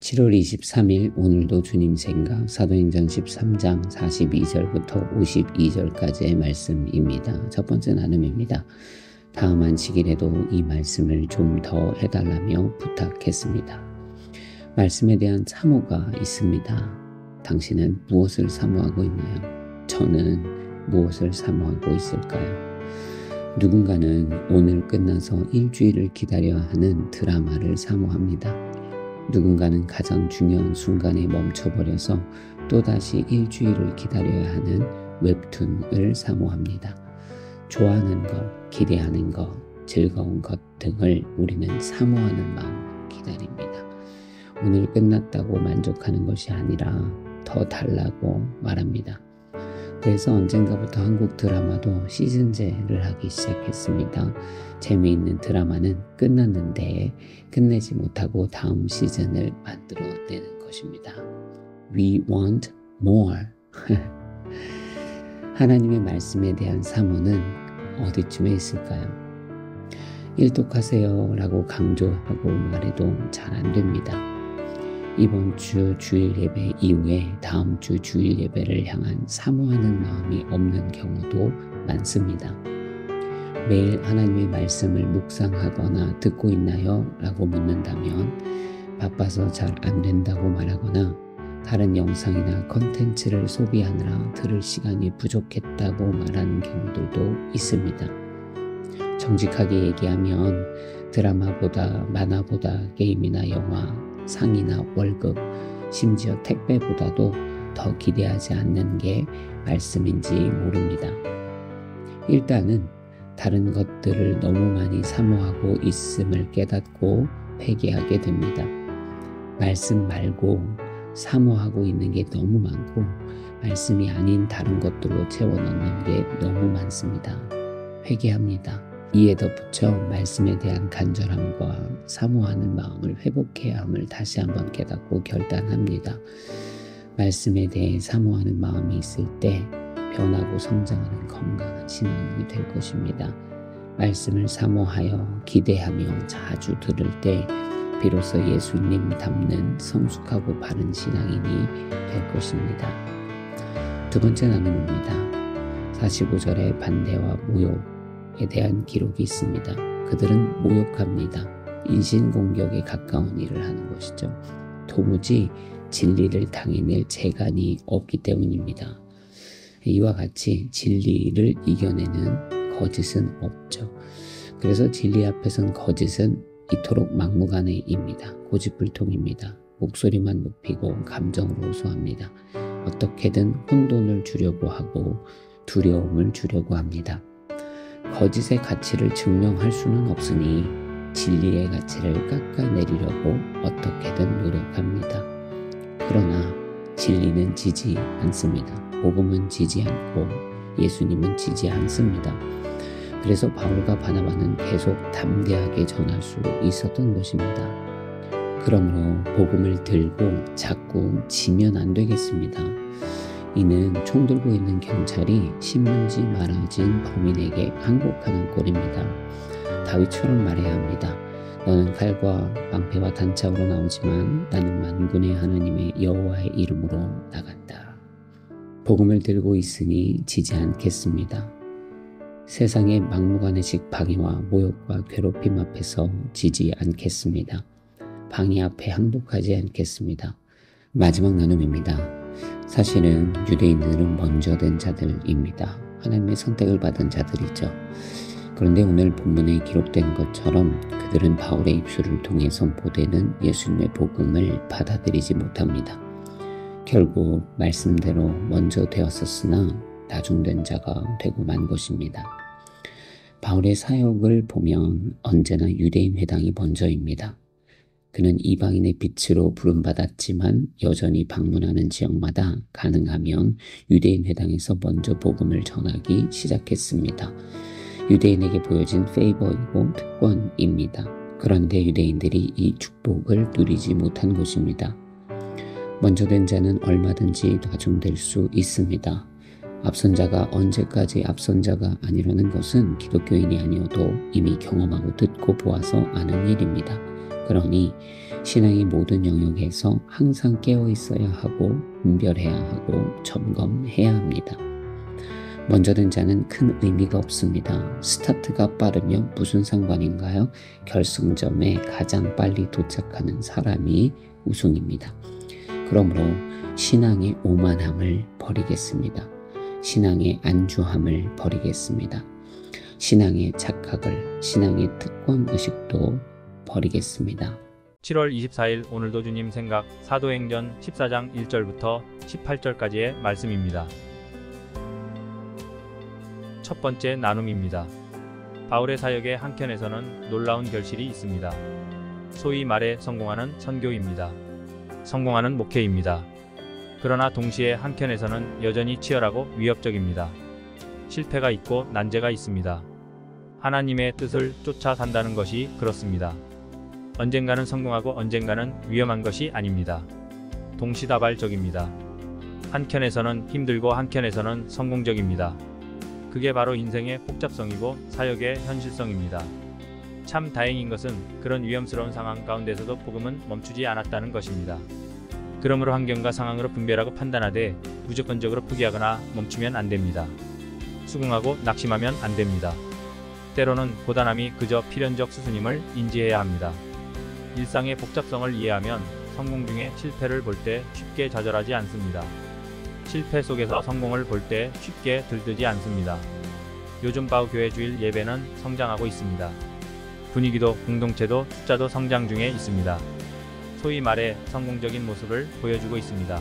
7월 23일 오늘도 주님 생각 사도행전 13장 42절부터 52절까지의 말씀입니다. 첫 번째 나눔입니다. 다음 안식일에도 이 말씀을 좀 더 해달라며 부탁했습니다. 말씀에 대한 사모가 있습니다. 당신은 무엇을 사모하고 있나요? 저는 무엇을 사모하고 있을까요? 누군가는 오늘 끝나서 일주일을 기다려야 하는 드라마를 사모합니다. 누군가는 가장 중요한 순간에 멈춰버려서 또다시 일주일을 기다려야 하는 웹툰을 사모합니다. 좋아하는 것, 기대하는 것, 즐거운 것 등을 우리는 사모하는 마음으로 기다립니다. 오늘 끝났다고 만족하는 것이 아니라 더 달라고 말합니다. 그래서 언젠가부터 한국 드라마도 시즌제를 하기 시작했습니다. 재미있는 드라마는 끝났는데 끝내지 못하고 다음 시즌을 만들어내는 것입니다. We want more. 하나님의 말씀에 대한 사모는 어디쯤에 있을까요? 일독하세요 라고 강조하고 말해도 잘 안 됩니다. 이번 주 주일 예배 이후에 다음 주 주일 예배를 향한 사모하는 마음이 없는 경우도 많습니다. 매일 하나님의 말씀을 묵상하거나 듣고 있나요? 라고 묻는다면 바빠서 잘 안 된다고 말하거나 다른 영상이나 컨텐츠를 소비하느라 들을 시간이 부족했다고 말하는 경우들도 있습니다. 정직하게 얘기하면 드라마보다 만화보다 게임이나 영화, 상이나 월급, 심지어 택배보다도 더 기대하지 않는 게 말씀인지 모릅니다. 일단은 다른 것들을 너무 많이 사모하고 있음을 깨닫고 회개하게 됩니다. 말씀 말고 사모하고 있는 게 너무 많고 말씀이 아닌 다른 것들로 채워넣는 게 너무 많습니다. 회개합니다. 이에 덧붙여 말씀에 대한 간절함과 사모하는 마음을 회복해야 함을 다시 한번 깨닫고 결단합니다. 말씀에 대해 사모하는 마음이 있을 때 변하고 성장하는 건강한 신앙이 될 것입니다. 말씀을 사모하여 기대하며 자주 들을 때 비로소 예수님 닮는 성숙하고 바른 신앙인이 될 것입니다. 두 번째 나눔입니다. 45절의 반대와 모욕에 대한 기록이 있습니다. 그들은 모욕합니다. 인신공격에 가까운 일을 하는 것이죠. 도무지 진리를 당해낼 재간이 없기 때문입니다. 이와 같이 진리를 이겨내는 거짓은 없죠. 그래서 진리 앞에선 거짓은 이토록 막무가내입니다. 고집불통입니다. 목소리만 높이고 감정으로 호소합니다. 어떻게든 혼돈을 주려고 하고 두려움을 주려고 합니다. 거짓의 가치를 증명할 수는 없으니 진리의 가치를 깎아내리려고 어떻게든 노력합니다. 그러나 진리는 지지 않습니다. 복음은 지지 않고 예수님은 지지 않습니다. 그래서 바울과 바나바는 계속 담대하게 전할 수 있었던 것입니다. 그러므로 복음을 들고 자꾸 지면 안 되겠습니다. 이는 총 들고 있는 경찰이 신문지 말아진 범인에게 항복하는 꼴입니다. 다윗처럼 말해야 합니다. 너는 칼과 방패와 단창으로 나오지만 나는 만군의 하나님의 여호와의 이름으로 나간다. 복음을 들고 있으니 지지 않겠습니다. 세상의 막무가내식 방해와 모욕과 괴롭힘 앞에서 지지 않겠습니다. 방해 앞에 항복하지 않겠습니다. 마지막 나눔입니다. 사실은 유대인들은 먼저 된 자들입니다. 하나님의 선택을 받은 자들이죠. 그런데 오늘 본문에 기록된 것처럼 그들은 바울의 입술을 통해 선포되는 예수님의 복음을 받아들이지 못합니다. 결국 말씀대로 먼저 되었었으나 나중된 자가 되고 만 것입니다. 바울의 사역을 보면 언제나 유대인 회당이 먼저입니다. 그는 이방인의 빛으로 부름받았지만 여전히 방문하는 지역마다 가능하면 유대인 회당에서 먼저 복음을 전하기 시작했습니다. 유대인에게 보여진 페이버이고 특권입니다. 그런데 유대인들이 이 축복을 누리지 못한 것입니다. 먼저 된 자는 얼마든지 나중될 수 있습니다. 앞선 자가 언제까지 앞선 자가 아니라는 것은 기독교인이 아니어도 이미 경험하고 듣고 보아서 아는 일입니다. 그러니 신앙의 모든 영역에서 항상 깨어 있어야 하고 분별해야 하고 점검해야 합니다. 먼저 든 자는 큰 의미가 없습니다. 스타트가 빠르면 무슨 상관인가요? 결승점에 가장 빨리 도착하는 사람이 우승입니다. 그러므로 신앙의 오만함을 버리겠습니다. 신앙의 안주함을 버리겠습니다. 신앙의 착각을, 신앙의 특권의식도 버리겠습니다. 7월 24일 오늘도 주님 생각 사도행전 14장 1절부터 18절까지의 말씀입니다. 첫 번째 나눔입니다. 바울의 사역의 한켠에서는 놀라운 결실이 있습니다. 소위 말해 성공하는 선교입니다. 성공하는 목회입니다. 그러나 동시에 한켠에서는 여전히 치열하고 위협적입니다. 실패가 있고 난제가 있습니다. 하나님의 뜻을 쫓아 산다는 것이 그렇습니다. 언젠가는 성공하고 언젠가는 위험한 것이 아닙니다. 동시다발적입니다. 한켠에서는 힘들고 한켠에서는 성공적입니다. 그게 바로 인생의 복잡성이고 사역의 현실성입니다. 참 다행인 것은 그런 위험스러운 상황 가운데서도 복음은 멈추지 않았다는 것입니다. 그러므로 환경과 상황으로 분별하고 판단하되 무조건적으로 포기하거나 멈추면 안 됩니다. 수긍하고 낙심하면 안 됩니다. 때로는 고단함이 그저 필연적 수순임을 인지해야 합니다. 일상의 복잡성을 이해하면 성공 중에 실패를 볼 때 쉽게 좌절하지 않습니다. 실패 속에서 성공을 볼 때 쉽게 들뜨지 않습니다. 요즘 바우 교회 주일 예배는 성장하고 있습니다. 분위기도 공동체도 숫자도 성장 중에 있습니다. 소위 말해 성공적인 모습을 보여주고 있습니다.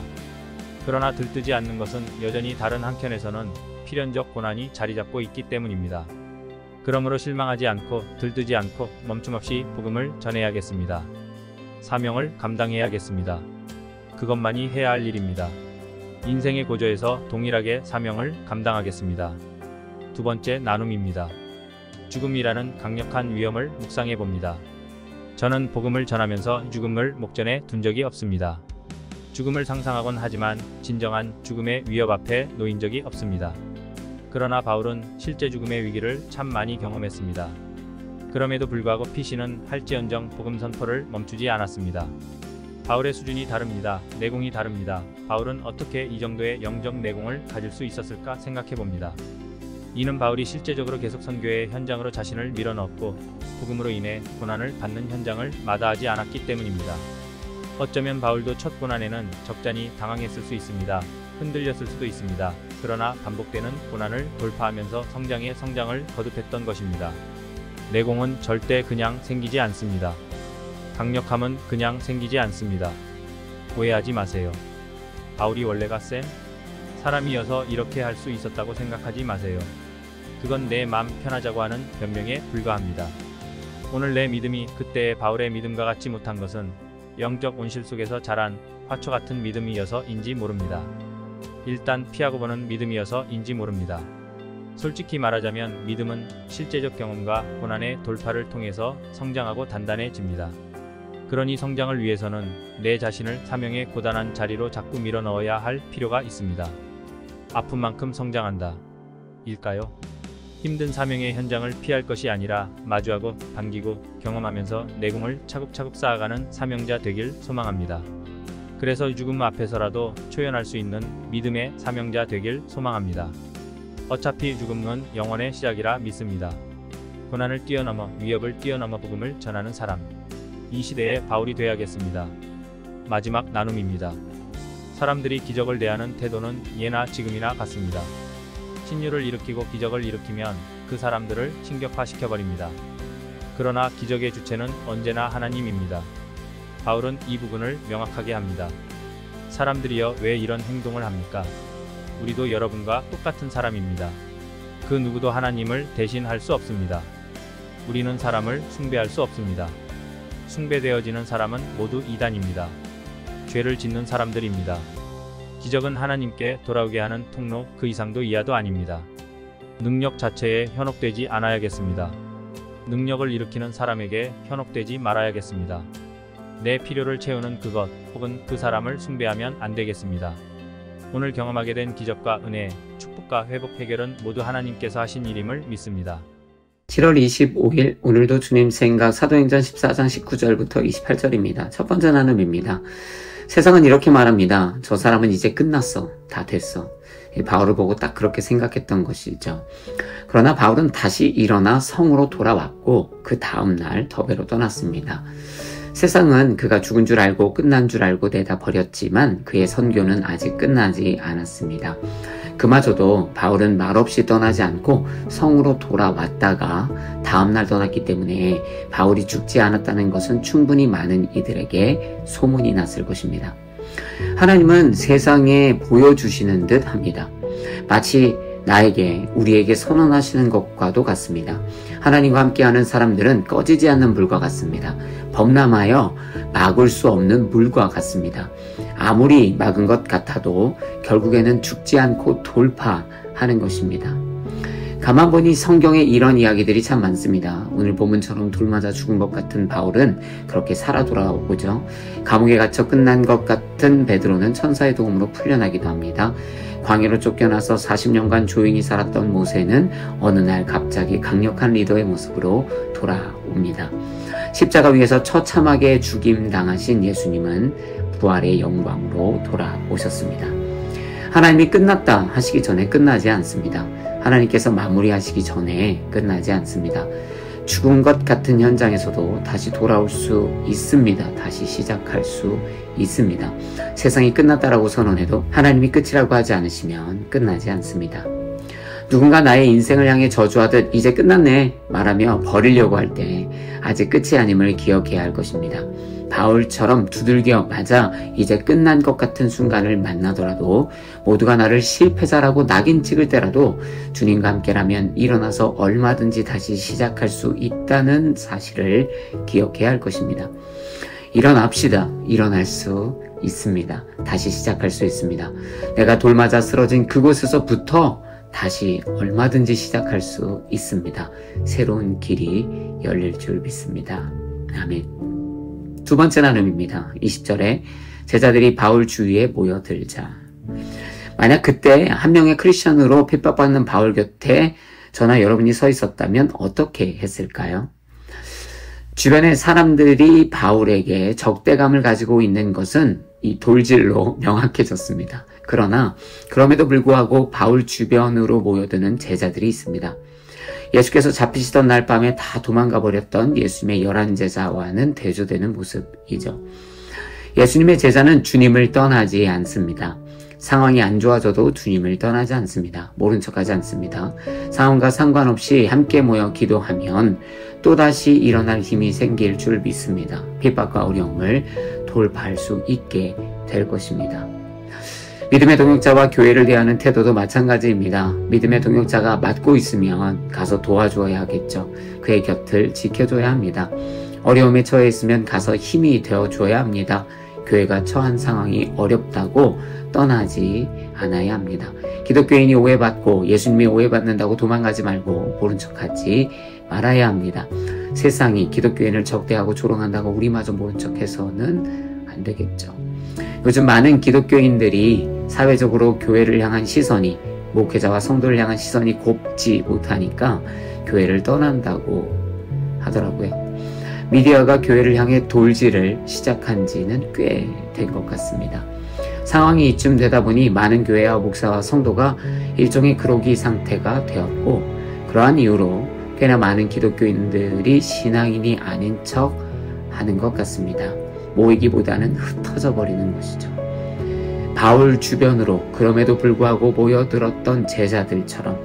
그러나 들뜨지 않는 것은 여전히 다른 한켠에서는 필연적 고난이 자리 잡고 있기 때문입니다. 그러므로 실망하지 않고 들뜨지 않고 멈춤없이 복음을 전해야겠습니다. 사명을 감당해야겠습니다. 그것만이 해야 할 일입니다. 인생의 고저에서 동일하게 사명을 감당하겠습니다. 두 번째 나눔입니다. 죽음이라는 강력한 위험을 묵상해 봅니다. 저는 복음을 전하면서 죽음을 목전에 둔 적이 없습니다. 죽음을 상상하곤 하지만 진정한 죽음의 위협 앞에 놓인 적이 없습니다. 그러나 바울은 실제 죽음의 위기를 참 많이 경험했습니다. 그럼에도 불구하고 피신은 할지언정 복음 선포를 멈추지 않았습니다. 바울의 수준이 다릅니다. 내공이 다릅니다. 바울은 어떻게 이 정도의 영적 내공을 가질 수 있었을까 생각해 봅니다. 이는 바울이 실제적으로 계속 선교의 현장으로 자신을 밀어넣었고 복음으로 인해 고난을 받는 현장을 마다하지 않았기 때문입니다. 어쩌면 바울도 첫 고난에는 적잖이 당황했을 수 있습니다. 흔들렸을 수도 있습니다. 그러나 반복되는 고난을 돌파하면서 성장의 성장을 거듭했던 것입니다. 내공은 절대 그냥 생기지 않습니다. 강력함은 그냥 생기지 않습니다. 오해하지 마세요. 바울이 원래가 센 사람이어서 이렇게 할 수 있었다고 생각하지 마세요. 그건 내 맘 편하자고 하는 변명에 불과합니다. 오늘 내 믿음이 그때의 바울의 믿음과 같지 못한 것은 영적 온실 속에서 자란 화초 같은 믿음이어서인지 모릅니다. 일단 피하고 보는 믿음이어서인지 모릅니다. 솔직히 말하자면 믿음은 실제적 경험과 고난의 돌파를 통해서 성장하고 단단해집니다. 그러니 성장을 위해서는 내 자신을 사명의 고단한 자리로 자꾸 밀어넣어야 할 필요가 있습니다. 아픈 만큼 성장한다. 일까요? 힘든 사명의 현장을 피할 것이 아니라 마주하고 반기고 경험하면서 내공을 차곡차곡 쌓아가는 사명자 되길 소망합니다. 그래서 죽음 앞에서라도 초연할 수 있는 믿음의 사명자 되길 소망합니다. 어차피 죽음은 영원의 시작이라 믿습니다. 고난을 뛰어넘어 위협을 뛰어넘어 복음을 전하는 사람. 이 시대의 바울이 되어야겠습니다. 마지막 나눔입니다. 사람들이 기적을 대하는 태도는 예나 지금이나 같습니다. 신유를 일으키고 기적을 일으키면 그 사람들을 신격화시켜버립니다. 그러나 기적의 주체는 언제나 하나님입니다. 바울은 이 부분을 명확하게 합니다. 사람들이여 왜 이런 행동을 합니까? 우리도 여러분과 똑같은 사람입니다. 그 누구도 하나님을 대신할 수 없습니다. 우리는 사람을 숭배할 수 없습니다. 숭배되어지는 사람은 모두 이단입니다. 죄를 짓는 사람들입니다. 기적은 하나님께 돌아오게 하는 통로 그 이상도 이하도 아닙니다. 능력 자체에 현혹되지 않아야겠습니다. 능력을 일으키는 사람에게 현혹되지 말아야겠습니다. 내 필요를 채우는 그것 혹은 그 사람을 숭배하면 안 되겠습니다. 오늘 경험하게 된 기적과 은혜, 축복과 회복 해결은 모두 하나님께서 하신 일임을 믿습니다. 7월 25일 오늘도 주님 생각 사도행전 14장 19절부터 28절입니다. 첫 번째 나눔입니다. 세상은 이렇게 말합니다. 저 사람은 이제 끝났어. 다 됐어. 바울을 보고 딱 그렇게 생각했던 것이죠. 그러나 바울은 다시 일어나 성으로 돌아왔고 그 다음날 더베로 떠났습니다. 세상은 그가 죽은 줄 알고 끝난 줄 알고 내다 버렸지만 그의 선교는 아직 끝나지 않았습니다. 그마저도 바울은 말없이 떠나지 않고 성으로 돌아왔다가 다음날 떠났기 때문에 바울이 죽지 않았다는 것은 충분히 많은 이들에게 소문이 났을 것입니다. 하나님은 세상에 보여주시는 듯 합니다. 마치 나에게, 우리에게 선언하시는 것과도 같습니다. 하나님과 함께하는 사람들은 꺼지지 않는 불과 같습니다. 범람하여 막을 수 없는 물과 같습니다. 아무리 막은 것 같아도 결국에는 죽지 않고 돌파하는 것입니다. 가만 보니 성경에 이런 이야기들이 참 많습니다. 오늘 본문처럼 돌 맞아 죽은 것 같은 바울은 그렇게 살아 돌아오고죠. 감옥에 갇혀 끝난 것 같은 베드로는 천사의 도움으로 풀려나기도 합니다. 광야로 쫓겨나서 40년간 조용히 살았던 모세는 어느 날 갑자기 강력한 리더의 모습으로 돌아옵니다. 십자가 위에서 처참하게 죽임당하신 예수님은 부활의 영광으로 돌아오셨습니다. 하나님이 끝났다 하시기 전에 끝나지 않습니다. 하나님께서 마무리하시기 전에 끝나지 않습니다. 죽은 것 같은 현장에서도 다시 돌아올 수 있습니다. 다시 시작할 수 있습니다. 세상이 끝났다라고 선언해도 하나님이 끝이라고 하지 않으시면 끝나지 않습니다. 누군가 나의 인생을 향해 저주하듯 이제 끝났네 말하며 버리려고 할 때 아직 끝이 아님을 기억해야 할 것입니다. 바울처럼 두들겨 맞아 이제 끝난 것 같은 순간을 만나더라도 모두가 나를 실패자라고 낙인 찍을 때라도 주님과 함께라면 일어나서 얼마든지 다시 시작할 수 있다는 사실을 기억해야 할 것입니다. 일어납시다. 일어날 수 있습니다. 다시 시작할 수 있습니다. 내가 돌 맞아 쓰러진 그곳에서부터 다시 얼마든지 시작할 수 있습니다. 새로운 길이 열릴 줄 믿습니다. 아멘. 두 번째 나눔입니다. 20절에 제자들이 바울 주위에 모여들자. 만약 그때 한 명의 크리스천으로 핍박받는 바울 곁에 저나 여러분이 서 있었다면 어떻게 했을까요? 주변의 사람들이 바울에게 적대감을 가지고 있는 것은 이 돌질로 명확해졌습니다. 그러나 그럼에도 불구하고 바울 주변으로 모여드는 제자들이 있습니다. 예수께서 잡히시던 날 밤에 다 도망가 버렸던 예수님의 11제자와는 대조되는 모습이죠. 예수님의 제자는 주님을 떠나지 않습니다. 상황이 안 좋아져도 주님을 떠나지 않습니다. 모른 척하지 않습니다. 상황과 상관없이 함께 모여 기도하면 또다시 일어날 힘이 생길 줄 믿습니다. 핍박과 어려움을 돌파할 수 있게 될 것입니다. 믿음의 동역자와 교회를 대하는 태도도 마찬가지입니다. 믿음의 동역자가 맞고 있으면 가서 도와줘야 하겠죠. 그의 곁을 지켜줘야 합니다. 어려움에 처해 있으면 가서 힘이 되어줘야 합니다. 교회가 처한 상황이 어렵다고 떠나지 않아야 합니다. 기독교인이 오해받고 예수님이 오해받는다고 도망가지 말고 모른 척하지 말아야 합니다. 세상이 기독교인을 적대하고 조롱한다고 우리마저 모른 척해서는 안 되겠죠. 요즘 많은 기독교인들이 사회적으로 교회를 향한 시선이, 목회자와 성도를 향한 시선이 곱지 못하니까 교회를 떠난다고 하더라고요. 미디어가 교회를 향해 돌질을 시작한 지는 꽤 된 것 같습니다. 상황이 이쯤 되다 보니 많은 교회와 목사와 성도가 일종의 그러기 상태가 되었고, 그러한 이유로 꽤나 많은 기독교인들이 신앙인이 아닌 척 하는 것 같습니다. 모이기보다는 흩어져 버리는 것이죠. 바울 주변으로 그럼에도 불구하고 모여들었던 제자들처럼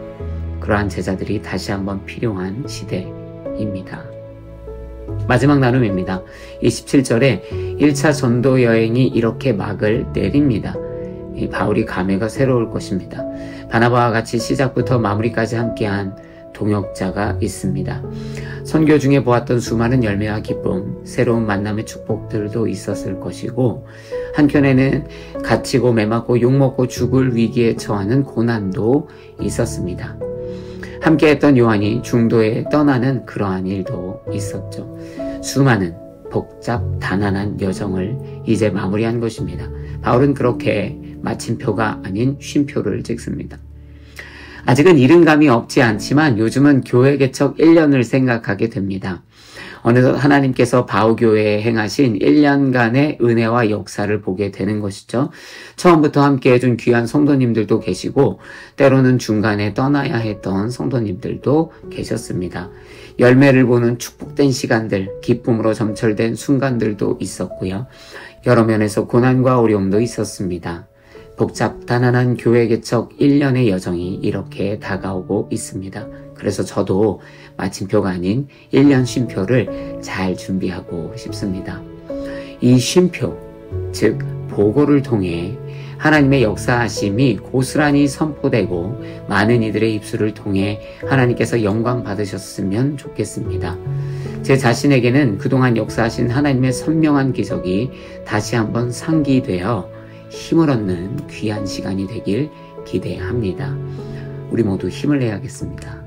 그러한 제자들이 다시 한번 필요한 시대입니다. 마지막 나눔입니다. 27절에 1차 전도 여행이 이렇게 막을 내립니다. 바울이 감회가 새로울 것입니다. 바나바와 같이 시작부터 마무리까지 함께한 동역자가 있습니다. 선교 중에 보았던 수많은 열매와 기쁨, 새로운 만남의 축복들도 있었을 것이고, 한켠에는 갇히고 매맞고 욕먹고 죽을 위기에 처하는 고난도 있었습니다. 함께했던 요한이 중도에 떠나는 그러한 일도 있었죠. 수많은 복잡 단안한 여정을 이제 마무리한 것입니다. 바울은 그렇게 마침표가 아닌 쉼표를 찍습니다. 아직은 이른감이 없지 않지만 요즘은 교회 개척 1년을 생각하게 됩니다. 어느덧 하나님께서 바우교회에 행하신 1년간의 은혜와 역사를 보게 되는 것이죠. 처음부터 함께 해준 귀한 성도님들도 계시고 때로는 중간에 떠나야 했던 성도님들도 계셨습니다. 열매를 보는 축복된 시간들, 기쁨으로 점철된 순간들도 있었고요. 여러 면에서 고난과 어려움도 있었습니다. 복잡단안한 교회 개척 1년의 여정이 이렇게 다가오고 있습니다. 그래서 저도 마침표가 아닌 1년 쉼표를 잘 준비하고 싶습니다. 이 쉼표, 즉 보고를 통해 하나님의 역사하심이 고스란히 선포되고 많은 이들의 입술을 통해 하나님께서 영광 받으셨으면 좋겠습니다. 제 자신에게는 그동안 역사하신 하나님의 선명한 기적이 다시 한번 상기되어 힘을 얻는 귀한 시간이 되길 기대합니다. 우리 모두 힘을 내야겠습니다.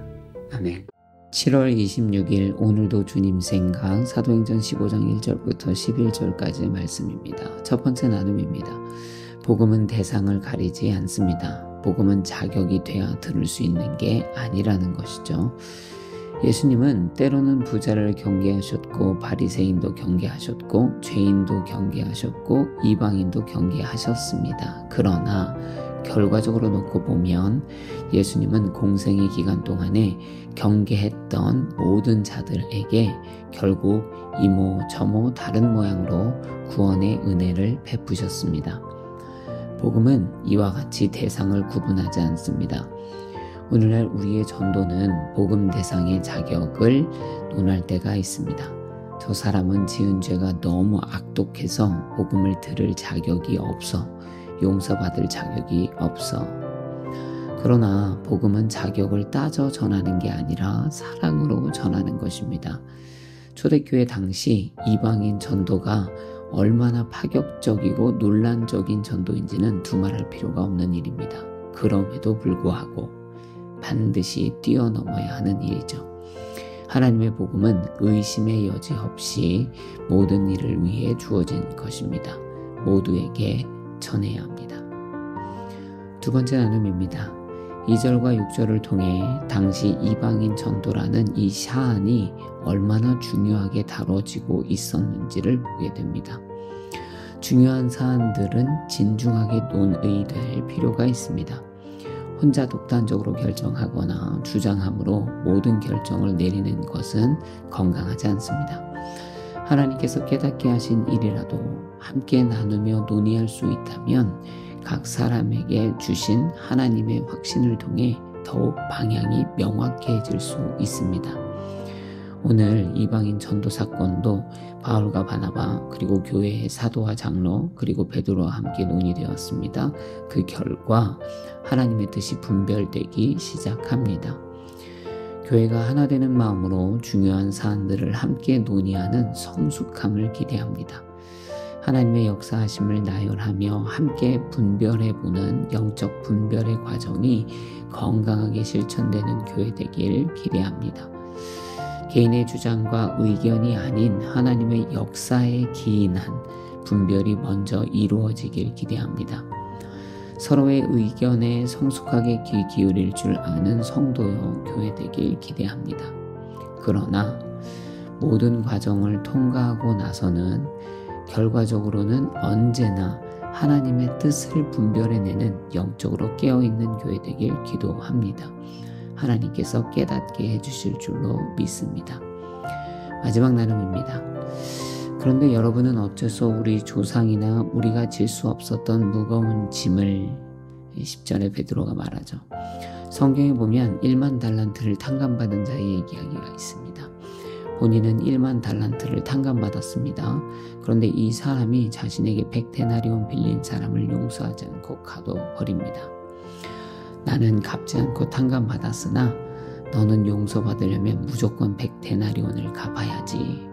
아멘. 7월 26일 오늘도 주님 생각 사도행전 15장 1절부터 11절까지의 말씀입니다. 첫 번째 나눔입니다. 복음은 대상을 가리지 않습니다. 복음은 자격이 돼야 들을 수 있는 게 아니라는 것이죠. 예수님은 때로는 부자를 경계하셨고 바리새인도 경계하셨고 죄인도 경계하셨고 이방인도 경계하셨습니다. 그러나 결과적으로 놓고 보면 예수님은 공생의 기간 동안에 경계했던 모든 자들에게 결국 이모 저모 다른 모양으로 구원의 은혜를 베푸셨습니다. 복음은 이와 같이 대상을 구분하지 않습니다. 오늘날 우리의 전도는 복음 대상의 자격을 논할 때가 있습니다. 저 사람은 지은 죄가 너무 악독해서 복음을 들을 자격이 없어, 용서받을 자격이 없어. 그러나 복음은 자격을 따져 전하는 게 아니라 사랑으로 전하는 것입니다. 초대교회 당시 이방인 전도가 얼마나 파격적이고 논란적인 전도인지는 두말할 필요가 없는 일입니다. 그럼에도 불구하고 반드시 뛰어넘어야 하는 일이죠. 하나님의 복음은 의심의 여지 없이 모든 일을 위해 주어진 것입니다. 모두에게 전해야 합니다. 두 번째 나눔입니다. 2절과 6절을 통해 당시 이방인 전도라는 이 사안이 얼마나 중요하게 다뤄지고 있었는지를 보게 됩니다. 중요한 사안들은 진중하게 논의될 필요가 있습니다. 혼자 독단적으로 결정하거나 주장함으로 모든 결정을 내리는 것은 건강하지 않습니다. 하나님께서 깨닫게 하신 일이라도 함께 나누며 논의할 수 있다면 각 사람에게 주신 하나님의 확신을 통해 더욱 방향이 명확해질 수 있습니다. 오늘 이방인 전도 사건도 바울과 바나바 그리고 교회의 사도와 장로 그리고 베드로와 함께 논의되었습니다. 그 결과 하나님의 뜻이 분별되기 시작합니다. 교회가 하나 되는 마음으로 중요한 사안들을 함께 논의하는 성숙함을 기대합니다. 하나님의 역사하심을 나열하며 함께 분별해보는 영적 분별의 과정이 건강하게 실천되는 교회 되길 기대합니다. 개인의 주장과 의견이 아닌 하나님의 역사에 기인한 분별이 먼저 이루어지길 기대합니다. 서로의 의견에 성숙하게 귀 기울일 줄 아는 성도요 교회 되길 기대합니다. 그러나 모든 과정을 통과하고 나서는 결과적으로는 언제나 하나님의 뜻을 분별해내는 영적으로 깨어있는 교회 되길 기도합니다. 하나님께서 깨닫게 해주실 줄로 믿습니다. 마지막 나눔입니다. 그런데 여러분은 어째서 우리 조상이나 우리가 질 수 없었던 무거운 짐을 10절에 베드로가 말하죠. 성경에 보면 1만 달란트를 탕감받은 자의 이야기가 있습니다. 본인은 1만 달란트를 탕감받았습니다. 그런데 이 사람이 자신에게 100데나리온 빌린 사람을 용서하지 않고 가둬버립니다. 나는 갚지 않고 탕감받았으나 너는 용서받으려면 무조건 100데나리온을 갚아야지.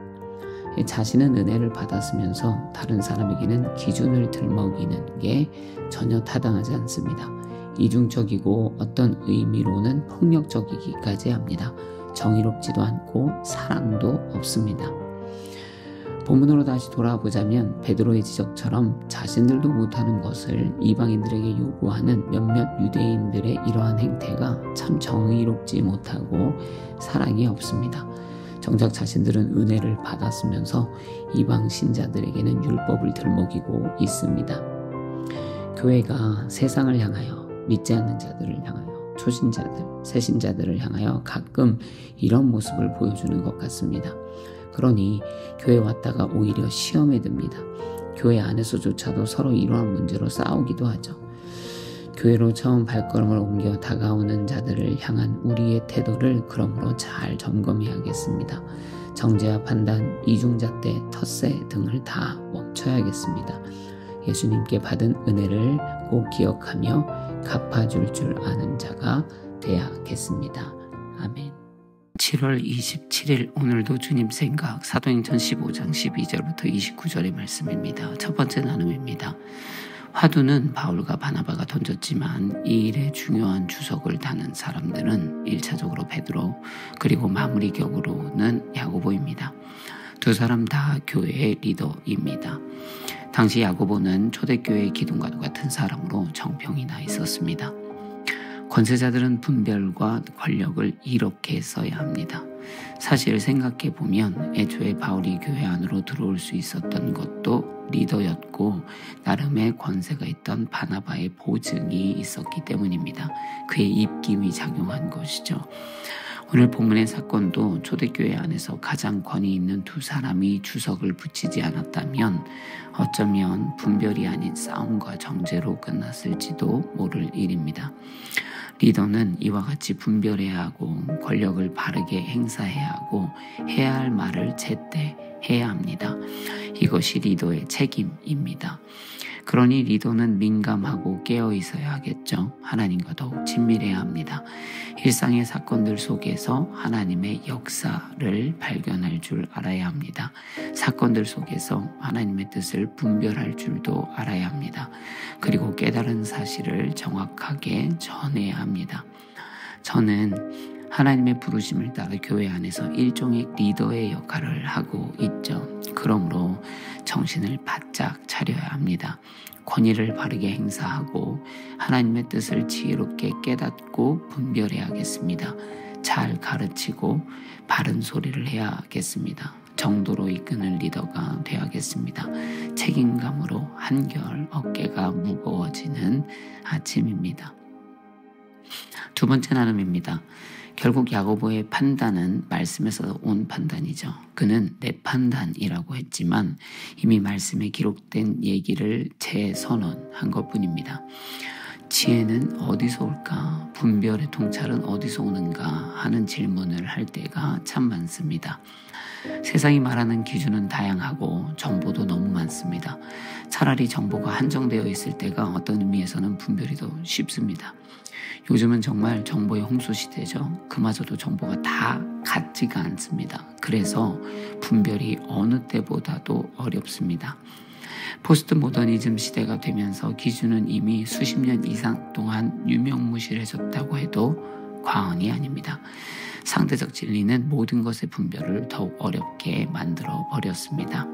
자신은 은혜를 받았으면서 다른 사람에게는 기준을 들먹이는 게 전혀 타당하지 않습니다. 이중적이고 어떤 의미로는 폭력적이기까지 합니다. 정의롭지도 않고 사랑도 없습니다. 본문으로 다시 돌아와 보자면 베드로의 지적처럼 자신들도 못하는 것을 이방인들에게 요구하는 몇몇 유대인들의 이러한 행태가 참 정의롭지 못하고 사랑이 없습니다. 정작 자신들은 은혜를 받았으면서 이방 신자들에게는 율법을 들먹이고 있습니다. 교회가 세상을 향하여, 믿지 않는 자들을 향하여, 초신자들, 새신자들을 향하여 가끔 이런 모습을 보여주는 것 같습니다. 그러니 교회 왔다가 오히려 시험에 듭니다. 교회 안에서조차도 서로 이러한 문제로 싸우기도 하죠. 교회로 처음 발걸음을 옮겨 다가오는 자들을 향한 우리의 태도를 그러므로 잘 점검해야겠습니다. 정죄와 판단, 이중잣대, 텃세 등을 다 멈춰야겠습니다. 예수님께 받은 은혜를 꼭 기억하며 갚아줄 줄 아는 자가 되야겠습니다. 아멘. 7월 27일 오늘도 주님 생각 사도행전 15장 12절부터 29절의 말씀입니다. 첫 번째 나눔입니다. 화두는 바울과 바나바가 던졌지만 이 일에 중요한 주석을 다는 사람들은 1차적으로 베드로, 그리고 마무리 격으로는 야고보입니다. 두 사람 다 교회의 리더입니다. 당시 야고보는 초대교회의 기둥과도 같은 사람으로 정평이 나 있었습니다. 권세자들은 분별과 권력을 이렇게 써야 합니다. 사실 생각해보면 애초에 바울이 교회 안으로 들어올 수 있었던 것도 리더였고 나름의 권세가 있던 바나바의 보증이 있었기 때문입니다. 그의 입김이 작용한 것이죠. 오늘 본문의 사건도 초대교회 안에서 가장 권위 있는 두 사람이 주석을 붙이지 않았다면 어쩌면 분별이 아닌 싸움과 정죄로 끝났을지도 모를 일입니다. 리더는 이와 같이 분별해야 하고 권력을 바르게 행사해야 하고 해야 할 말을 제때 해야 합니다. 이것이 리더의 책임입니다. 그러니 리더는 민감하고 깨어 있어야 하겠죠. 하나님과 더욱 친밀해야 합니다. 일상의 사건들 속에서 하나님의 역사를 발견할 줄 알아야 합니다. 사건들 속에서 하나님의 뜻을 분별할 줄도 알아야 합니다. 그리고 깨달은 사실을 정확하게 전해야 합니다. 저는 하나님의 부르심을 따라 교회 안에서 일종의 리더의 역할을 하고 있죠. 그러므로 정신을 바짝 차려야 합니다. 권위를 바르게 행사하고 하나님의 뜻을 지혜롭게 깨닫고 분별해야겠습니다. 잘 가르치고 바른 소리를 해야겠습니다. 정도로 이끄는 리더가 되어야겠습니다. 책임감으로 한결 어깨가 무거워지는 아침입니다. 두 번째 나눔입니다. 결국 야고보의 판단은 말씀에서 온 판단이죠. 그는 내 판단이라고 했지만 이미 말씀에 기록된 얘기를 재선언한 것뿐입니다. 지혜는 어디서 올까? 분별의 통찰은 어디서 오는가? 하는 질문을 할 때가 참 많습니다. 세상이 말하는 기준은 다양하고 정보도 너무 많습니다. 차라리 정보가 한정되어 있을 때가 어떤 의미에서는 분별이 더 쉽습니다. 요즘은 정말 정보의 홍수 시대죠. 그마저도 정보가 다 같지가 않습니다. 그래서 분별이 어느 때보다도 어렵습니다. 포스트 모더니즘 시대가 되면서 기준은 이미 수십 년 이상 동안 유명무실해졌다고 해도 과언이 아닙니다. 상대적 진리는 모든 것의 분별을 더욱 어렵게 만들어 버렸습니다.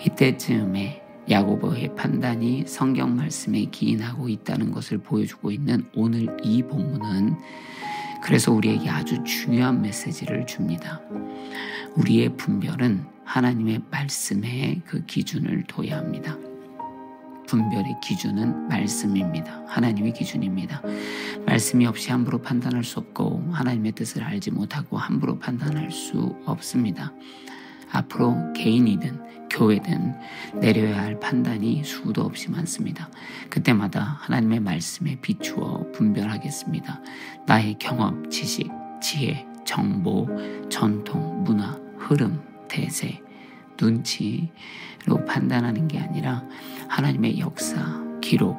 이때쯤에 야고보의 판단이 성경 말씀에 기인하고 있다는 것을 보여주고 있는 오늘 이 본문은 그래서 우리에게 아주 중요한 메시지를 줍니다. 우리의 분별은 하나님의 말씀에 그 기준을 둬야 합니다. 분별의 기준은 말씀입니다. 하나님의 기준입니다. 말씀이 없이 함부로 판단할 수 없고 하나님의 뜻을 알지 못하고 함부로 판단할 수 없습니다. 앞으로 개인이든 교회든 내려야 할 판단이 수도 없이 많습니다. 그때마다 하나님의 말씀에 비추어 분별하겠습니다. 나의 경험, 지식, 지혜, 정보, 전통, 문화, 흐름, 대세, 눈치로 판단하는 게 아니라 하나님의 역사, 기록,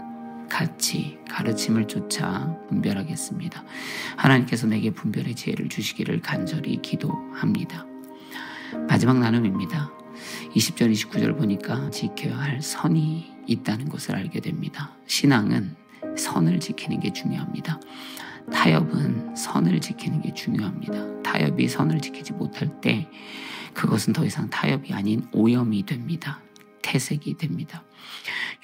가치, 가르침을 쫓아 분별하겠습니다. 하나님께서 내게 분별의 지혜를 주시기를 간절히 기도합니다. 마지막 나눔입니다. 20절, 29절 보니까 지켜야 할 선이 있다는 것을 알게 됩니다. 신앙은 선을 지키는 게 중요합니다. 타협은 선을 지키는 게 중요합니다. 타협이 선을 지키지 못할 때 그것은 더 이상 타협이 아닌 오염이 됩니다. 태색이 됩니다.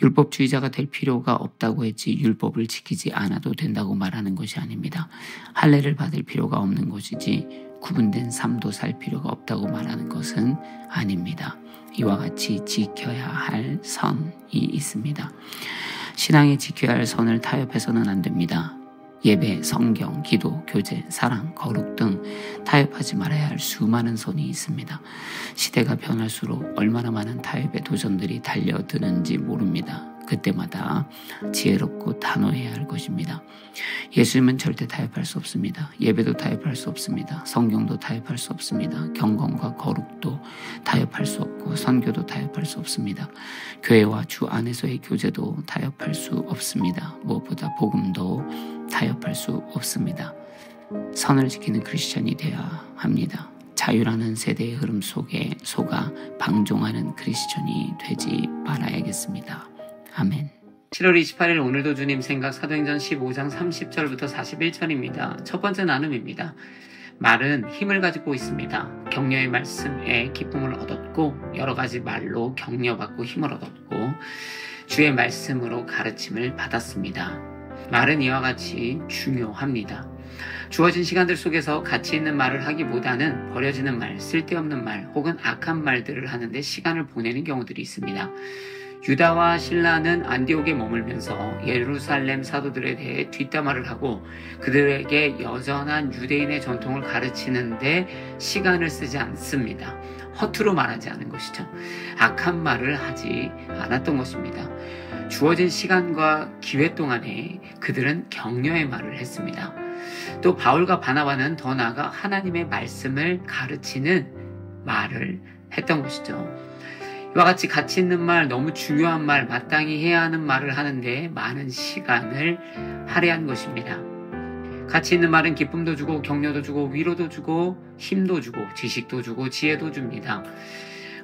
율법주의자가 될 필요가 없다고 했지 율법을 지키지 않아도 된다고 말하는 것이 아닙니다. 할례를 받을 필요가 없는 것이지 구분된 삶도 살 필요가 없다고 말하는 것은 아닙니다. 이와 같이 지켜야 할 선이 있습니다. 신앙에 지켜야 할 선을 타협해서는 안 됩니다. 예배, 성경, 기도, 교제, 사랑, 거룩 등 타협하지 말아야 할 수많은 선이 있습니다. 시대가 변할수록 얼마나 많은 타협의 도전들이 달려드는지 모릅니다. 그때마다 지혜롭고 단호해야 할 것입니다. 예수님은 절대 타협할 수 없습니다. 예배도 타협할 수 없습니다. 성경도 타협할 수 없습니다. 경건과 거룩도 타협할 수 없고 선교도 타협할 수 없습니다. 교회와 주 안에서의 교제도 타협할 수 없습니다. 무엇보다 복음도 타협할 수 없습니다. 선을 지키는 크리스천이 되어야 합니다. 자유라는 세대의 흐름 속에 속아 방종하는 크리스천이 되지 말아야겠습니다. 아멘. 7월 28일 오늘도 주님 생각 사도행전 15장 30절부터 41절입니다. 첫 번째 나눔입니다. 말은 힘을 가지고 있습니다. 격려의 말씀에 기쁨을 얻었고 여러 가지 말로 격려받고 힘을 얻었고 주의 말씀으로 가르침을 받았습니다. 말은 이와 같이 중요합니다. 주어진 시간들 속에서 가치 있는 말을 하기보다는 버려지는 말, 쓸데없는 말 혹은 악한 말들을 하는데 시간을 보내는 경우들이 있습니다. 유다와 실라는 안디옥에 머물면서 예루살렘 사도들에 대해 뒷담화를 하고 그들에게 여전한 유대인의 전통을 가르치는데 시간을 쓰지 않습니다. 허투루 말하지 않은 것이죠. 악한 말을 하지 않았던 것입니다. 주어진 시간과 기회 동안에 그들은 격려의 말을 했습니다. 또 바울과 바나바는 더 나아가 하나님의 말씀을 가르치는 말을 했던 것이죠. 이와 같이 가치 있는 말, 너무 중요한 말, 마땅히 해야 하는 말을 하는데 많은 시간을 할애한 것입니다. 가치 있는 말은 기쁨도 주고 격려도 주고 위로도 주고 힘도 주고 지식도 주고 지혜도 줍니다.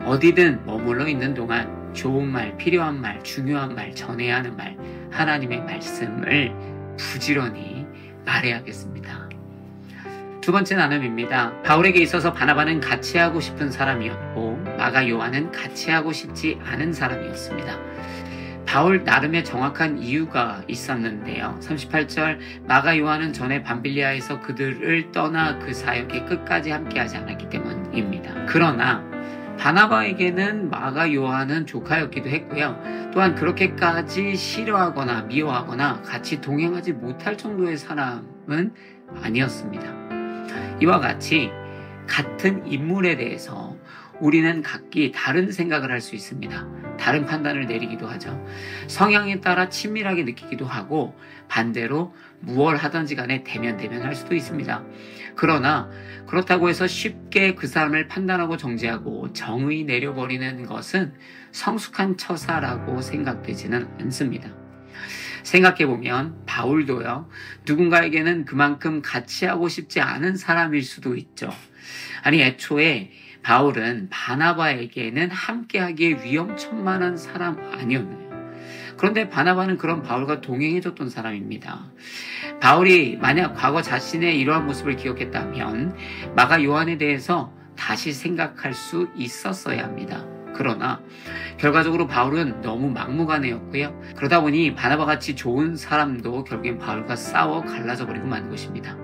어디든 머물러 있는 동안 좋은 말, 필요한 말, 중요한 말, 전해야 하는 말, 하나님의 말씀을 부지런히 말해야겠습니다. 두 번째 나눔입니다. 바울에게 있어서 바나바는 같이 하고 싶은 사람이었고 마가 요한은 같이 하고 싶지 않은 사람이었습니다. 바울 나름의 정확한 이유가 있었는데요. 38절 마가 요한은 전에 밤빌리아에서 그들을 떠나 그 사역에 끝까지 함께하지 않았기 때문입니다. 그러나 바나바에게는 마가 요한은 조카였기도 했고요. 또한 그렇게까지 싫어하거나 미워하거나 같이 동행하지 못할 정도의 사람은 아니었습니다. 이와 같이 같은 인물에 대해서 우리는 각기 다른 생각을 할 수 있습니다. 다른 판단을 내리기도 하죠. 성향에 따라 친밀하게 느끼기도 하고 반대로 무얼 하든지 간에 대면할 수도 있습니다. 그러나 그렇다고 해서 쉽게 그 사람을 판단하고 정죄하고 정의 내려버리는 것은 성숙한 처사라고 생각되지는 않습니다. 생각해보면 바울도요, 누군가에게는 그만큼 같이 하고 싶지 않은 사람일 수도 있죠. 아니 애초에 바울은 바나바에게는 함께하기에 위험천만한 사람 아니었나요? 그런데 바나바는 그런 바울과 동행해줬던 사람입니다. 바울이 만약 과거 자신의 이러한 모습을 기억했다면 마가 요한에 대해서 다시 생각할 수 있었어야 합니다. 그러나 결과적으로 바울은 너무 막무가내였고요. 그러다 보니 바나바같이 좋은 사람도 결국엔 바울과 싸워 갈라져 버리고 만 것입니다.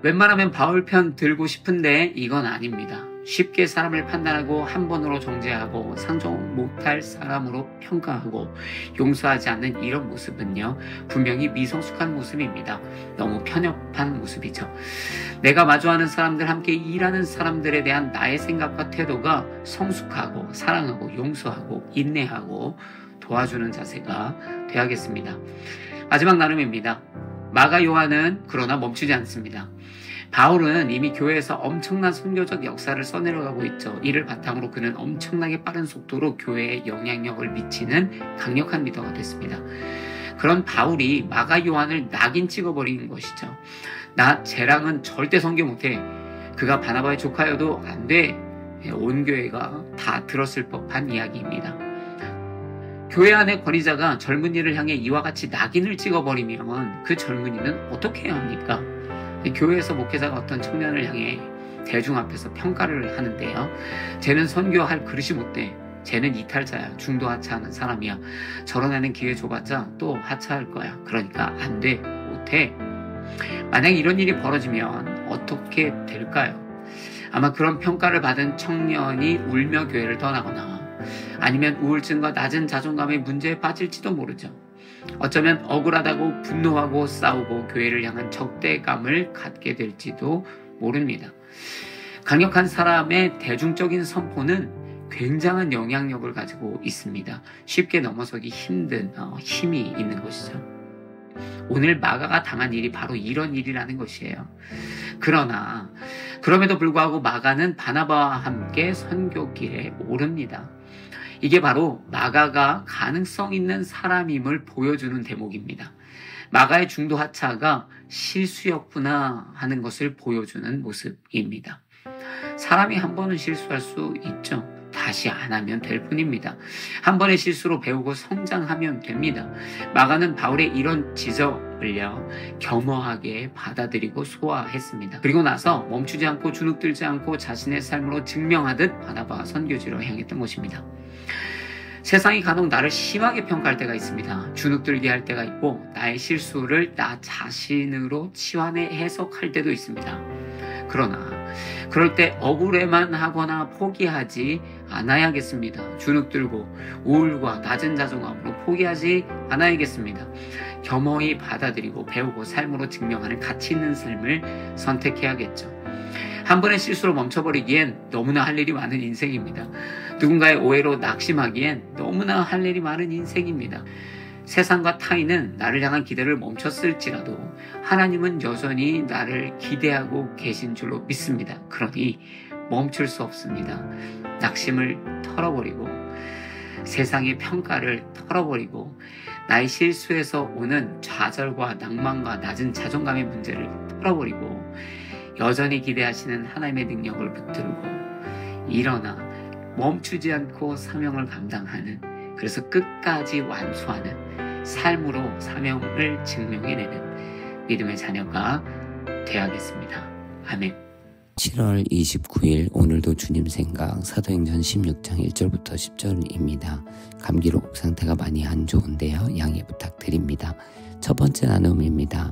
웬만하면 바울 편 들고 싶은데 이건 아닙니다. 쉽게 사람을 판단하고 한 번으로 정죄하고 상종 못할 사람으로 평가하고 용서하지 않는 이런 모습은요, 분명히 미성숙한 모습입니다. 너무 편협한 모습이죠. 내가 마주하는 사람들, 함께 일하는 사람들에 대한 나의 생각과 태도가 성숙하고 사랑하고 용서하고 인내하고 도와주는 자세가 되어야겠습니다. 마지막 나눔입니다. 마가 요한은 그러나 멈추지 않습니다. 바울은 이미 교회에서 엄청난 선교적 역사를 써내려가고 있죠. 이를 바탕으로 그는 엄청나게 빠른 속도로 교회에 영향력을 미치는 강력한 리더가 됐습니다. 그런 바울이 마가 요한을 낙인 찍어버리는 것이죠. 쟤랑은 절대 선교 못해. 그가 바나바의 조카여도 안 돼. 온 교회가 다 들었을 법한 이야기입니다. 교회 안의 권위자가 젊은이를 향해 이와 같이 낙인을 찍어버리면 그 젊은이는 어떻게 해야 합니까? 교회에서 목회자가 어떤 청년을 향해 대중 앞에서 평가를 하는데요. 쟤는 선교할 그릇이 못돼. 쟤는 이탈자야. 중도 하차하는 사람이야. 저런 애는 기회 줘봤자 또 하차할 거야. 그러니까 안 돼. 못해. 만약 이런 일이 벌어지면 어떻게 될까요? 아마 그런 평가를 받은 청년이 울며 교회를 떠나거나 아니면 우울증과 낮은 자존감의 문제에 빠질지도 모르죠. 어쩌면 억울하다고 분노하고 싸우고 교회를 향한 적대감을 갖게 될지도 모릅니다. 강력한 사람의 대중적인 선포는 굉장한 영향력을 가지고 있습니다. 쉽게 넘어서기 힘든 힘이 있는 것이죠. 오늘 마가가 당한 일이 바로 이런 일이라는 것이에요. 그러나 그럼에도 불구하고 마가는 바나바와 함께 선교길에 오릅니다. 이게 바로 마가가 가능성 있는 사람임을 보여주는 대목입니다. 마가의 중도 하차가 실수였구나 하는 것을 보여주는 모습입니다. 사람이 한 번은 실수할 수 있죠. 다시 안 하면 될 뿐입니다. 한 번의 실수로 배우고 성장하면 됩니다. 마가는 바울의 이런 지적을요, 겸허하게 받아들이고 소화했습니다. 그리고 나서 멈추지 않고 주눅들지 않고 자신의 삶으로 증명하듯 바나바와 선교지로 향했던 것입니다. 세상이 간혹 나를 심하게 평가할 때가 있습니다. 주눅들게 할 때가 있고 나의 실수를 나 자신으로 치환해 해석할 때도 있습니다. 그러나 그럴 때 억울해만 하거나 포기하지 않아야겠습니다. 주눅들고 우울과 낮은 자존감으로 포기하지 않아야겠습니다. 겸허히 받아들이고 배우고 삶으로 증명하는 가치 있는 삶을 선택해야겠죠. 한 번의 실수로 멈춰버리기엔 너무나 할 일이 많은 인생입니다. 누군가의 오해로 낙심하기엔 너무나 할 일이 많은 인생입니다. 세상과 타인은 나를 향한 기대를 멈췄을지라도 하나님은 여전히 나를 기대하고 계신 줄로 믿습니다. 그러니 멈출 수 없습니다. 낙심을 털어버리고 세상의 평가를 털어버리고 나의 실수에서 오는 좌절과 낭만과 낮은 자존감의 문제를 털어버리고 여전히 기대하시는 하나님의 능력을 붙들고 일어나 멈추지 않고 사명을 감당하는, 그래서 끝까지 완수하는 삶으로 사명을 증명해내는 믿음의 자녀가 되어야겠습니다. 아멘. 7월 29일 오늘도 주님 생각 사도행전 16장 1절부터 10절입니다. 감기로 목 상태가 많이 안 좋은데요. 양해 부탁드립니다. 첫 번째 나눔입니다.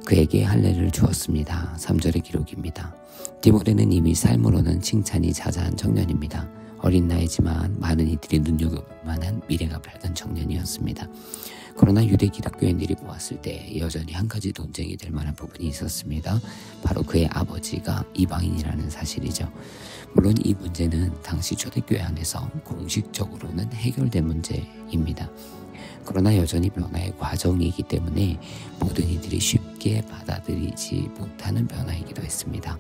그에게 할례를 주었습니다. 3절의 기록입니다. 디모데는 이미 삶으로는 칭찬이 자자한 청년입니다. 어린 나이지만 많은 이들이 눈여겨볼 만한 미래가 밝은 청년이었습니다. 그러나 유대 기독교인들이 보았을 때 여전히 한 가지 논쟁이 될 만한 부분이 있었습니다. 바로 그의 아버지가 이방인이라는 사실이죠. 물론 이 문제는 당시 초대교회 안에서 공식적으로는 해결된 문제입니다. 그러나 여전히 변화의 과정이기 때문에 모든 이들이 쉽게 받아들이지 못하는 변화이기도 했습니다.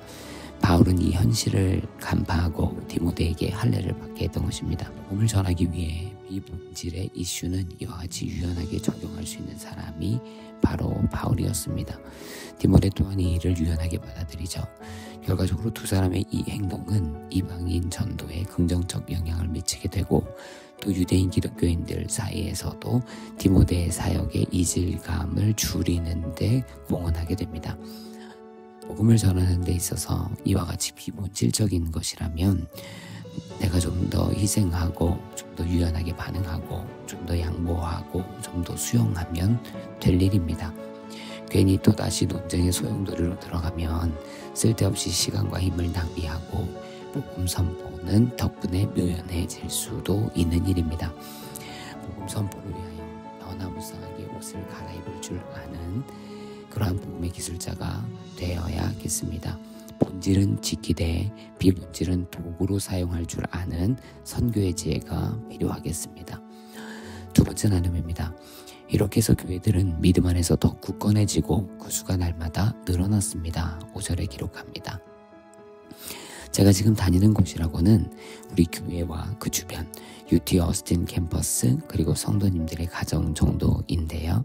바울은 이 현실을 간파하고 디모데에게 할례를 받게 했던 것입니다. 복음을 전하기 위해 비본질의 이슈는 이와 같이 유연하게 적용할 수 있는 사람이 바로 바울이었습니다. 디모데 또한 이 일을 유연하게 받아들이죠. 결과적으로 두 사람의 이 행동은 이방인 전도에 긍정적 영향을 미치게 되고 또 유대인 기독교인들 사이에서도 디모데의 사역의 이질감을 줄이는 데 공헌하게 됩니다. 복음을 전하는 데 있어서 이와 같이 비본질적인 것이라면 내가 좀 더 희생하고 좀 더 유연하게 반응하고 좀 더 양보하고 좀 더 수용하면 될 일입니다. 괜히 또다시 논쟁의 소용돌이로 들어가면 쓸데없이 시간과 힘을 낭비하고 복음 선포는 덕분에 묘연해질 수도 있는 일입니다. 복음 선포를 위하여 변화무쌍하게 옷을 갈아입을 줄 아는 그러한 복음의 기술자가 되어야겠습니다. 본질은 지키되 비본질은 도구로 사용할 줄 아는 선교의 지혜가 필요하겠습니다. 두 번째 나눔입니다. 이렇게 해서 교회들은 믿음 안에서 더 굳건해지고 그 수가 날마다 늘어났습니다. 5절에 기록합니다. 제가 지금 다니는 곳이라고는 우리 교회와 그 주변 UT 어스틴 캠퍼스 그리고 성도님들의 가정 정도인데요.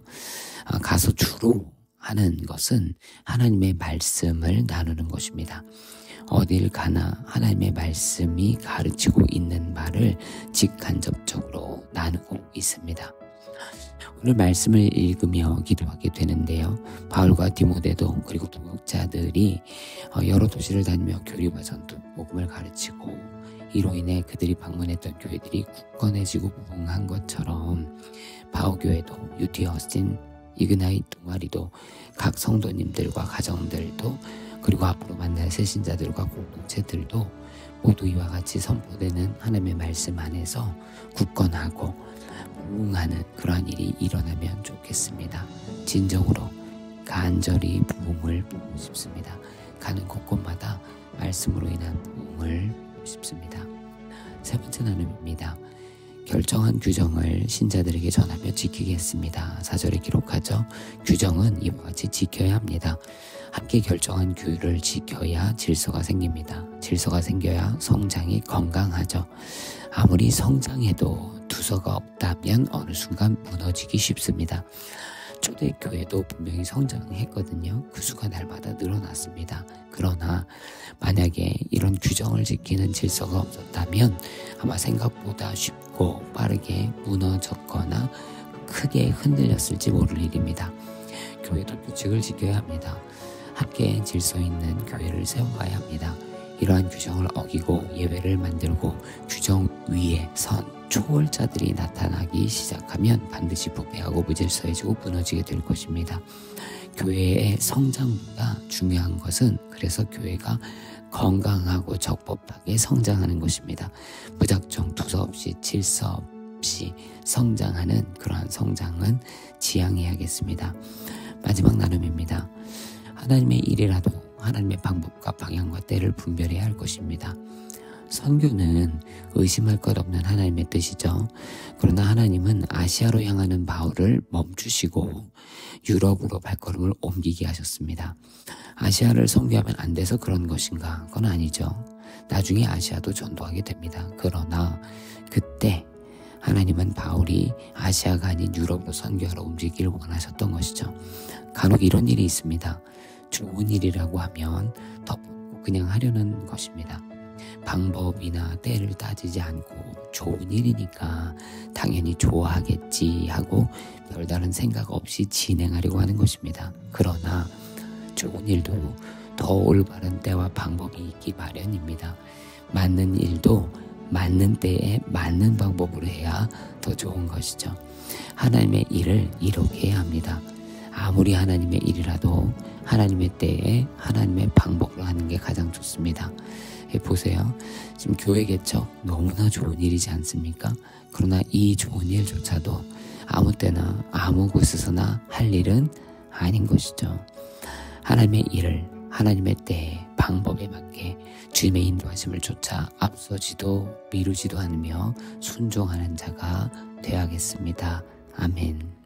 가서 주로 하는 것은 하나님의 말씀을 나누는 것입니다. 어딜 가나 하나님의 말씀이 가르치고 있는 말을 직간접적으로 나누고 있습니다. 오늘 말씀을 읽으며 기도하게 되는데요. 바울과 디모데도 그리고 동역자들이 여러 도시를 다니며 교리와 전투, 복음을 가르치고 이로 인해 그들이 방문했던 교회들이 굳건해지고 부흥한 것처럼 바오교회도 UT 허스틴, 이그나이트 동아리도 각 성도님들과 가정들도 그리고 앞으로 만날 새신자들과 공동체들도 모두 이와 같이 선포되는 하나님의 말씀 안에서 굳건하고 부흥하는 그러한 일이 일어나면 좋겠습니다. 진정으로 간절히 부흥을 보고 싶습니다. 가는 곳곳마다 말씀으로 인한 부흥을 보고 싶습니다. 세 번째 나눔입니다. 결정한 규정을 신자들에게 전하며 지키게 했습니다. 4절에 기록하죠. 규정은 이와 같이 지켜야 합니다. 함께 결정한 규율을 지켜야 질서가 생깁니다. 질서가 생겨야 성장이 건강하죠. 아무리 성장해도 두서가 없다면 어느 순간 무너지기 쉽습니다. 초대교회도 분명히 성장했거든요. 그 수가 날마다 늘어났습니다. 그러나 만약에 이런 규정을 지키는 질서가 없었다면 아마 생각보다 쉽고 빠르게 무너졌거나 크게 흔들렸을지 모를 일입니다. 교회도 규칙을 지켜야 합니다. 함께 질서 있는 교회를 세워가야 합니다. 이러한 규정을 어기고 예외를 만들고 규정 위에 선 초월자들이 나타나기 시작하면 반드시 부패하고 무질서해지고 무너지게 될 것입니다. 교회의 성장보다 중요한 것은 그래서 교회가 건강하고 적법하게 성장하는 것입니다. 무작정 두서없이 질서 없이 성장하는 그러한 성장은 지양해야겠습니다. 마지막 나눔입니다. 하나님의 일이라도 하나님의 방법과 방향과 때를 분별해야 할 것입니다. 선교는 의심할 것 없는 하나님의 뜻이죠. 그러나 하나님은 아시아로 향하는 바울을 멈추시고 유럽으로 발걸음을 옮기게 하셨습니다. 아시아를 선교하면 안 돼서 그런 것인가? 그건 아니죠. 나중에 아시아도 전도하게 됩니다. 그러나 그때 하나님은 바울이 아시아가 아닌 유럽으로 선교하러 움직이길 원하셨던 것이죠. 간혹 이런 일이 있습니다. 좋은 일이라고 하면 덮고 그냥 하려는 것입니다. 방법이나 때를 따지지 않고 좋은 일이니까 당연히 좋아하겠지 하고 별다른 생각 없이 진행하려고 하는 것입니다. 그러나 좋은 일도 더 올바른 때와 방법이 있기 마련입니다. 맞는 일도 맞는 때에 맞는 방법으로 해야 더 좋은 것이죠. 하나님의 일을 이렇게 해야 합니다. 아무리 하나님의 일이라도 하나님의 때에 하나님의 방법으로 하는 게 가장 좋습니다. 보세요. 지금 교회 개척 너무나 좋은 일이지 않습니까? 그러나 이 좋은 일조차도 아무 때나 아무 곳에서나 할 일은 아닌 것이죠. 하나님의 일을 하나님의 때에 방법에 맞게 주님의 인도하심을 쫓아 앞서지도 미루지도 않으며 순종하는 자가 되어야겠습니다. 아멘.